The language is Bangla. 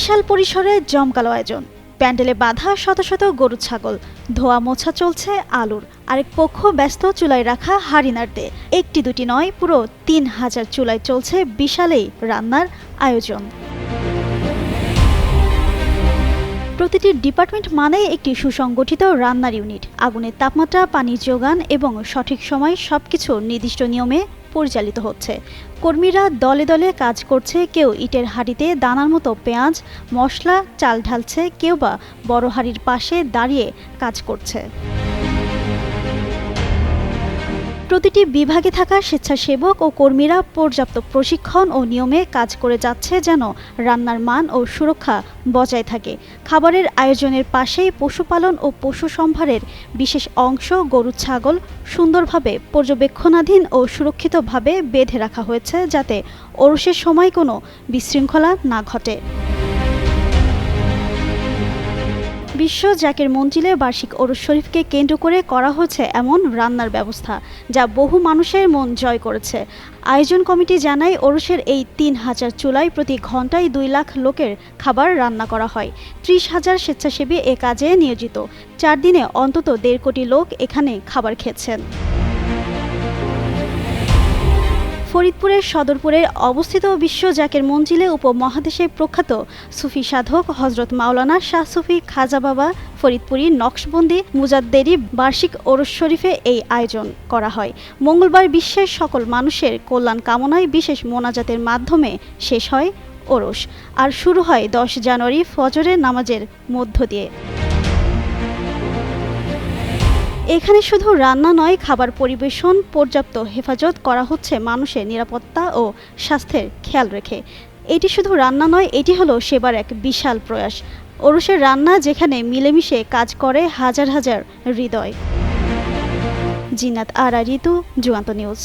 বিশাল পরিসরে জমকালো আয়োজন, প্যান্ডেলে বাঁধা শত শত গরু ছাগল, ধোয়া মোছা চলছে আলুর। আরেক পক্ষ ব্যস্ত চুলায় রাখা হাঁড়ি নাড়তে। একটি দুটি নয়, পুরো ৩,০০০ চুলায় চলছে বিশাল এই রান্নার আয়োজন। প্রতিটি ডিপার্টমেন্ট মানেই একটি সুসংগঠিত রান্নার ইউনিট। আগুনের তাপমাত্রা, পানির যোগান এবং সঠিক সময় সবকিছু নির্দিষ্ট নিয়মে পরিচালিত হচ্ছে। কর্মীরা দলে দলে কাজ করছে, কেউ ইটের হাঁড়িতে দানার মতো পেঁয়াজ মশলা চাল ঢালছে, কেউ বা বড় হাঁড়ির পাশে দাঁড়িয়ে কাজ করছে। প্রতিটি বিভাগে থাকা স্বেচ্ছাসেবক ও কর্মীরা পর্যাপ্ত প্রশিক্ষণ ও নিয়মে কাজ করে যাচ্ছে যেন রান্নার মান ও সুরক্ষা বজায় থাকে। খাবারের আয়োজনের পাশেই পশুপালন ও পশু সম্ভারের বিশেষ অংশ গরু ছাগল সুন্দরভাবে পর্যবেক্ষণাধীন ও সুরক্ষিতভাবে বেঁধে রাখা হয়েছে যাতে ওরসের সময় কোনো বিশৃঙ্খলা না ঘটে। বিশ্ব জাকের মঞ্জিলে বার্ষিক ওরস শরীফকে কেন্দ্র করে করা হয়েছে এমন রান্নার ব্যবস্থা যা বহু মানুষের মন জয় করেছে। আয়োজন কমিটি জানায়, ওরসের এই ৩,০০০ চুলায় প্রতি ঘন্টায় ২ লাখ লোকের খাবার রান্না করা হয়। ৩০,০০০ স্বেচ্ছাসেবী এ কাজে নিয়োজিত। ৪ দিনে অন্তত ১.৫ কোটি লোক এখানে খাবার খেয়েছেন। ফরিদপুরের সদরপুরে অবস্থিত বিশ্ব জাকের মঞ্জিলে উপমহাদেশে প্রখ্যাত সুফি সাধক হজরত মাওলানা শাহ সুফি খাজা বাবা ফরিদপুরী নকশবন্দি মুজাদ্দেরি বার্ষিক ওরস শরীফে এই আয়োজন করা হয়। মঙ্গলবার বিশ্বের সকল মানুষের কল্যাণ কামনায় বিশেষ মোনাজাতের মাধ্যমে শেষ হয় ওরস, আর শুরু হয় ১০ জানুয়ারি ফজরের নামাজের মধ্য দিয়ে। এখানে শুধু রান্না নয়, খাবার পরিবেশন, পর্যাপ্ত হেফাজত করা হচ্ছে মানুষের নিরাপত্তা ও স্বাস্থ্যের খেয়াল রেখে। এটি শুধু রান্না নয়, এটি হলো সেবার এক বিশাল প্রয়াস। ওরসের রান্না যেখানে মিলেমিশে কাজ করে হাজার হাজার হৃদয়। জিনাত আরা ঋতু, যুগান্ত নিউজ।